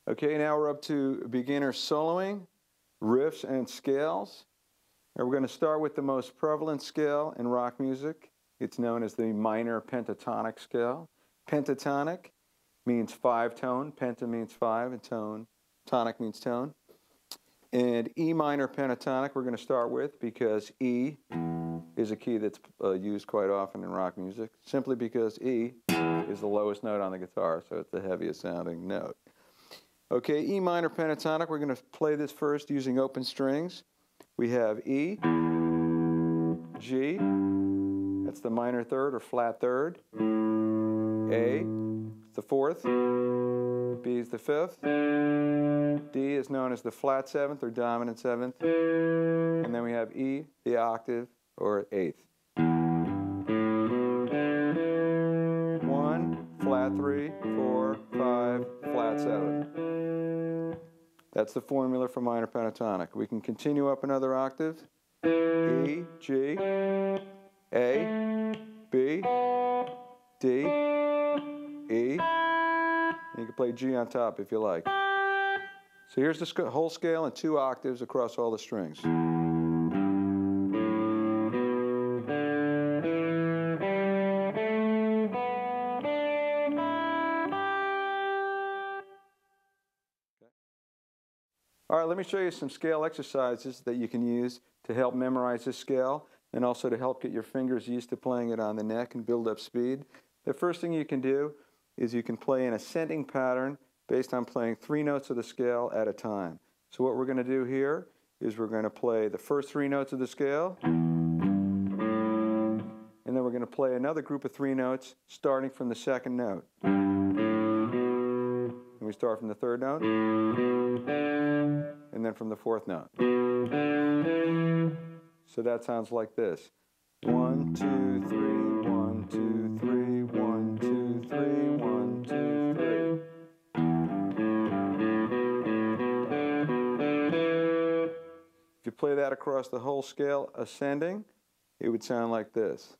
Okay, now we're up to beginner soloing, riffs, and scales. And we're going to start with the most prevalent scale in rock music. It's known as the minor pentatonic scale. Pentatonic means 5-tone. Penta means 5, and tonic means tone. And E minor pentatonic we're going to start with because E is a key that's used quite often in rock music, simply because E is the lowest note on the guitar, so it's the heaviest sounding note. Okay, E minor pentatonic, we're going to play this first using open strings. We have E, G, that's the minor third or flat third, A, the fourth, B is the fifth, D is known as the flat seventh or dominant seventh, and then we have E, the octave or eighth. 1, flat 3, 4, 5, flat 7. That's the formula for minor pentatonic. We can continue up another octave. E, G, A, B, D, E. You can play G on top if you like. So here's the whole scale in 2 octaves across all the strings. All right, let me show you some scale exercises that you can use to help memorize this scale and also to help get your fingers used to playing it on the neck and build up speed. The first thing you can do is you can play an ascending pattern based on playing 3 notes of the scale at a time. So what we're going to do here is we're going to play the first 3 notes of the scale, and then we're going to play another group of 3 notes starting from the second note. And we start from the third note, and then from the fourth note. So that sounds like this. 1, 2, 3, 1, 2, 3, 1, 2, 3, 1, 2, 3. If you play that across the whole scale ascending, it would sound like this.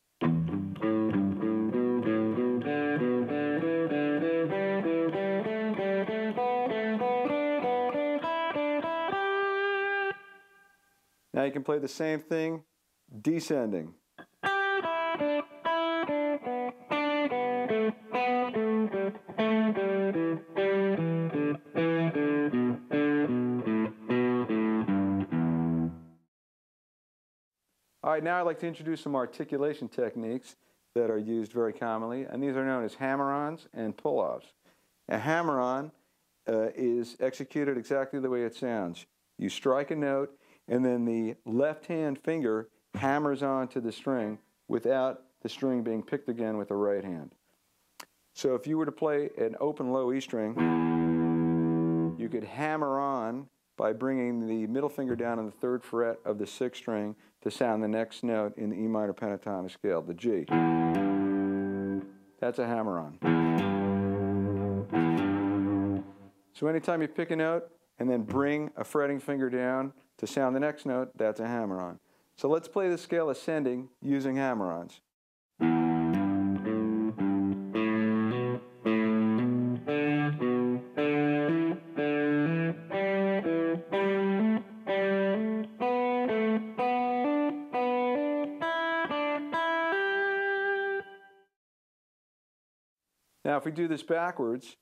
Now you can play the same thing descending. All right, now I'd like to introduce some articulation techniques that are used very commonly, and these are known as hammer-ons and pull-offs. A hammer-on is executed exactly the way it sounds. You strike a note, and then the left-hand finger hammers onto the string without the string being picked again with the right hand. So if you were to play an open low E string, you could hammer on by bringing the middle finger down on the 3rd fret of the 6th string to sound the next note in the E minor pentatonic scale, the G. That's a hammer-on. So anytime you pick a note and then bring a fretting finger down to sound the next note, that's a hammer-on. So let's play the scale ascending using hammer-ons. Now if we do this backwards,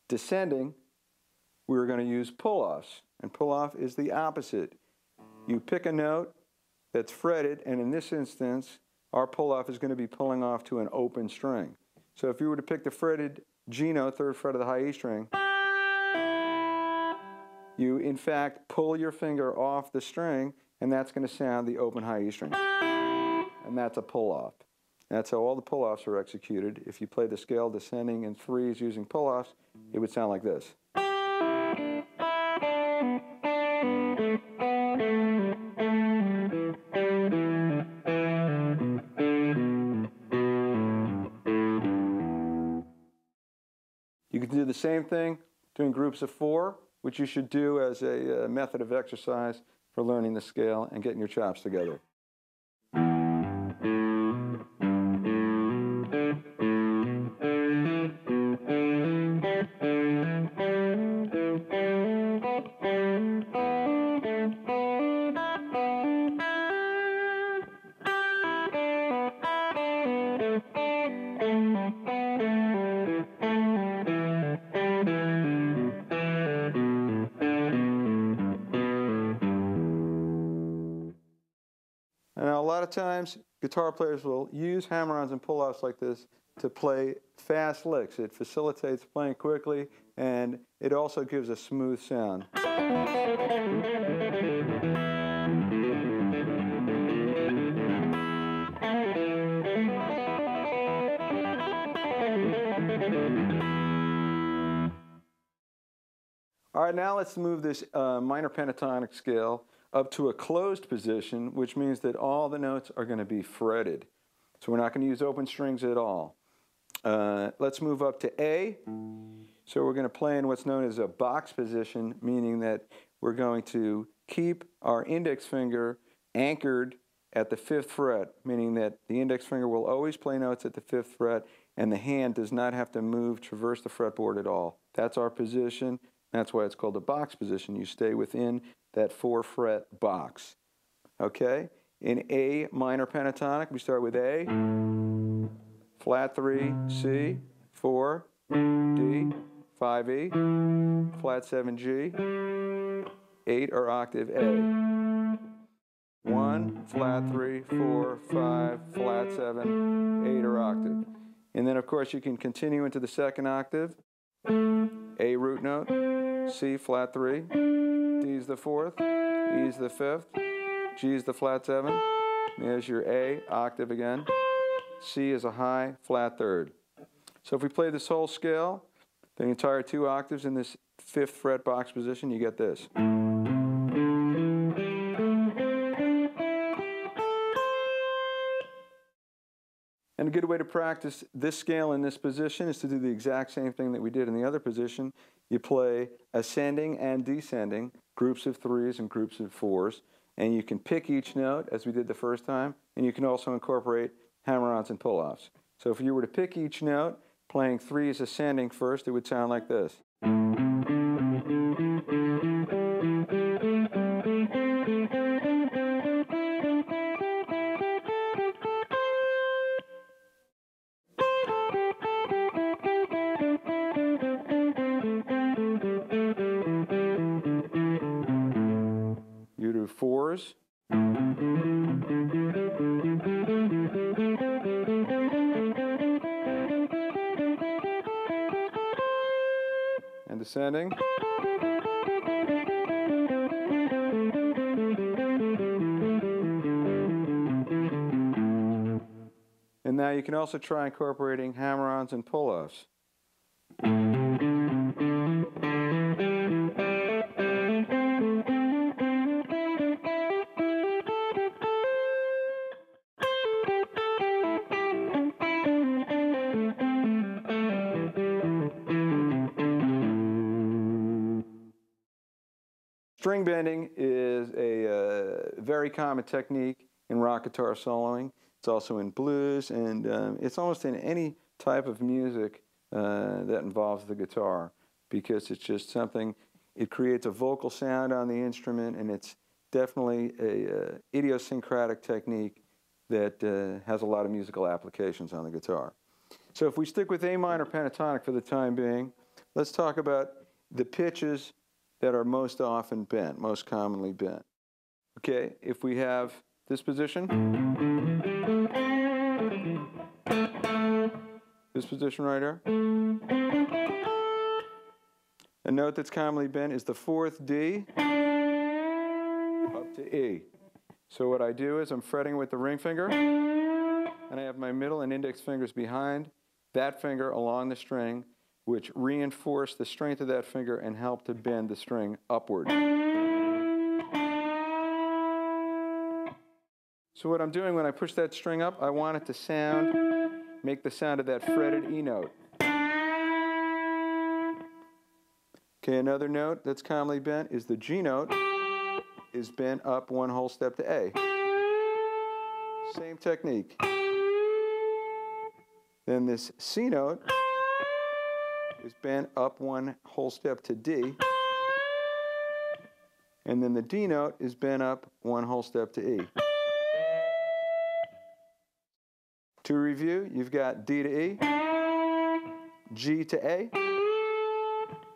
descending, we're going to use pull-offs. And pull-off is the opposite. You pick a note that's fretted, and in this instance, our pull-off is going to be pulling off to an open string. So if you were to pick the fretted G note, 3rd fret of the high E string, you in fact pull your finger off the string, and that's going to sound the open high E string. And that's a pull-off. That's how all the pull-offs are executed. If you play the scale descending in 3s using pull-offs, it would sound like this. You can do the same thing doing groups of 4, which you should do as a method of exercise for learning the scale and getting your chops together. of times, guitar players will use hammer-ons and pull-offs like this to play fast licks. It facilitates playing quickly, and it also gives a smooth sound. All right, now let's move this minor pentatonic scale up to a closed position, which means that all the notes are going to be fretted. So we're not going to use open strings at all. Let's move up to A. So we're going to play in what's known as a box position, meaning that we're going to keep our index finger anchored at the 5th fret, meaning that the index finger will always play notes at the 5th fret, and the hand does not have to move, traverse the fretboard at all. That's our position. That's why it's called a box position. You stay within that 4-fret box. Okay? In A minor pentatonic, we start with A, flat 3, C, 4, D, 5 E, flat 7 G, 8 or octave A. 1, flat 3, 4, 5, flat 7, 8 or octave. And then of course you can continue into the 2nd octave. A root note, C flat 3, D is the 4th, E is the 5th, G is the flat 7, there's your A octave again, C is a high flat 3rd. So if we play this whole scale, the entire 2 octaves in this 5th fret box position, you get this. And a good way to practice this scale in this position is to do the exact same thing that we did in the other position. You play ascending and descending, groups of 3s and groups of 4s, and you can pick each note as we did the first time, and you can also incorporate hammer-ons and pull-offs. So if you were to pick each note, playing 3s ascending first, it would sound like this. You do 4s. And descending. And now you can also try incorporating hammer-ons and pull-offs. String bending is a very common technique in rock guitar soloing. It's also in blues, and it's almost in any type of music that involves the guitar, because it's just something, it creates a vocal sound on the instrument, and it's definitely a idiosyncratic technique that has a lot of musical applications on the guitar. So if we stick with A minor pentatonic for the time being, let's talk about the pitches that are most often bent, most commonly bent. Okay, if we have this position, this position right here, a note that's commonly bent is the 4th D up to E. So what I do is I'm fretting with the ring finger, and I have my middle and index fingers behind that finger along the string, which reinforce the strength of that finger and help to bend the string upward. So what I'm doing when I push that string up, I want it to make the sound of that fretted E note. Okay, another note that's commonly bent is the G note is bent up 1 whole step to A. Same technique. Then this C note is bent up 1 whole step to D, and then the D note is bent up 1 whole step to E. To review, you've got D to E, G to A,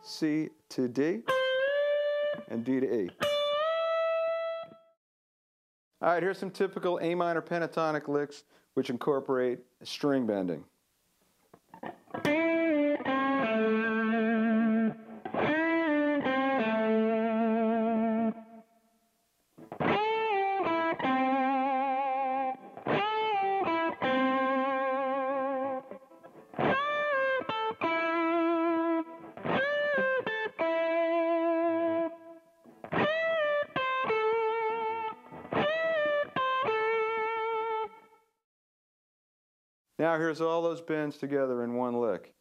C to D, and D to E. All right, here's some typical A minor pentatonic licks which incorporate string bending. Now here's all those bends together in one lick.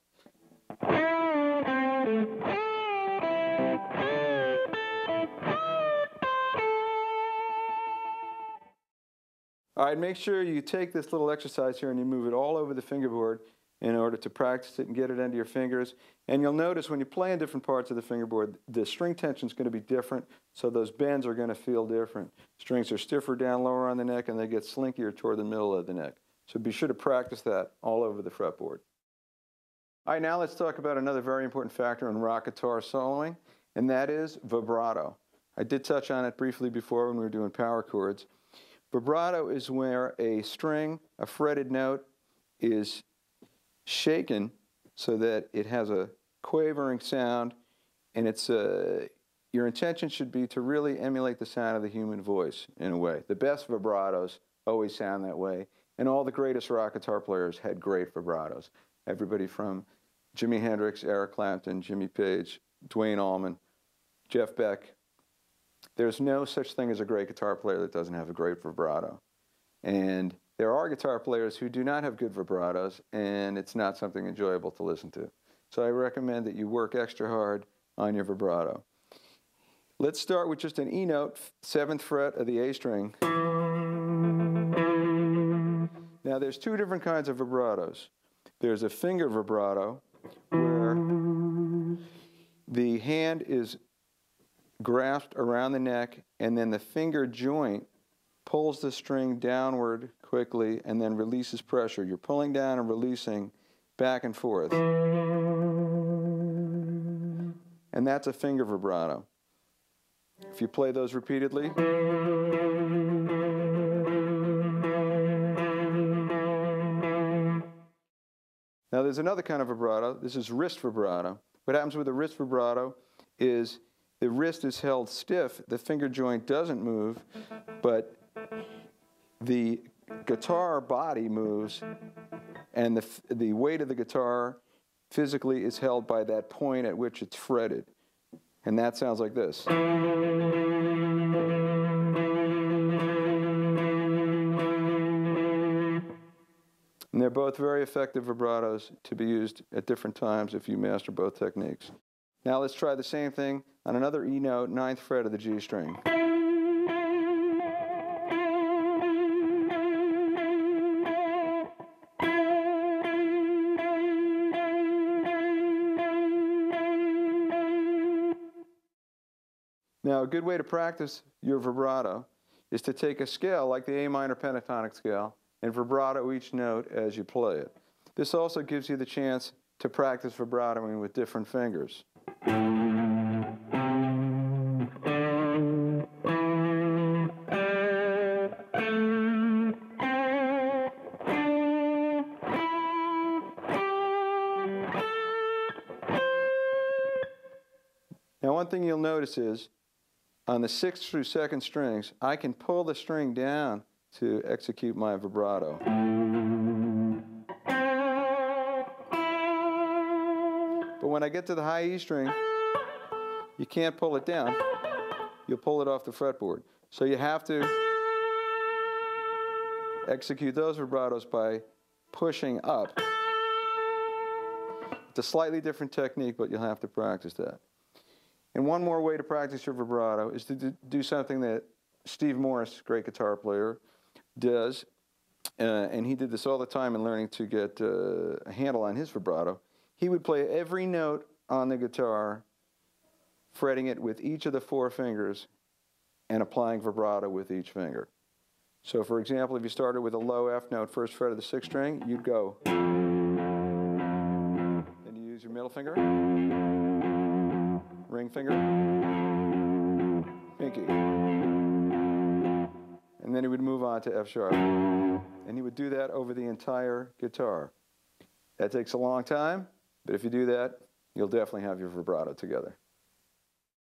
All right, make sure you take this little exercise here and you move it all over the fingerboard in order to practice it and get it into your fingers. And you'll notice when you play in different parts of the fingerboard, the string tension is going to be different, so those bends are going to feel different. Strings are stiffer down lower on the neck and they get slinkier toward the middle of the neck. So be sure to practice that all over the fretboard. All right, now let's talk about another very important factor in rock guitar soloing, and that is vibrato. I did touch on it briefly before when we were doing power chords. Vibrato is where a string, a fretted note, is shaken so that it has a quavering sound, and it's your intention should be to really emulate the sound of the human voice in a way. The best vibratos always sound that way, and all the greatest rock guitar players had great vibratos. Everybody from Jimi Hendrix, Eric Clapton, Jimmy Page, Duane Allman, Jeff Beck. There's no such thing as a great guitar player that doesn't have a great vibrato. And there are guitar players who do not have good vibratos, and it's not something enjoyable to listen to. So I recommend that you work extra hard on your vibrato. Let's start with just an E note, 7th fret of the A string. Now there's two different kinds of vibratos. There's a finger vibrato where the hand is grasped around the neck and then the finger joint pulls the string downward quickly and then releases pressure. You're pulling down and releasing back and forth. And that's a finger vibrato. If you play those repeatedly, now there's another kind of vibrato. This is wrist vibrato. What happens with a wrist vibrato is the wrist is held stiff, the finger joint doesn't move, but the guitar body moves, and the weight of the guitar physically is held by that point at which it's fretted. And that sounds like this. And they're both very effective vibratos to be used at different times if you master both techniques. Now let's try the same thing on another E note, 9th fret of the G string. Now a good way to practice your vibrato is to take a scale like the A minor pentatonic scale and vibrato each note as you play it. This also gives you the chance to practice vibratoing with different fingers. Now one thing you'll notice is on the 6th through 2nd strings, I can pull the string down to execute my vibrato. But when I get to the high E string, you can't pull it down. You'll pull it off the fretboard. So you have to execute those vibratos by pushing up. It's a slightly different technique, but you'll have to practice that. And one more way to practice your vibrato is to do something that Steve Morris, great guitar player, does. And he did this all the time in learning to get a handle on his vibrato. He would play every note on the guitar, fretting it with each of the 4 fingers and applying vibrato with each finger. So for example, if you started with a low F note, 1st fret of the 6th string, you'd go. Then you use your middle finger, ring finger, pinky. And and then he would move on to F sharp. And he would do that over the entire guitar. That takes a long time, but if you do that, you'll definitely have your vibrato together.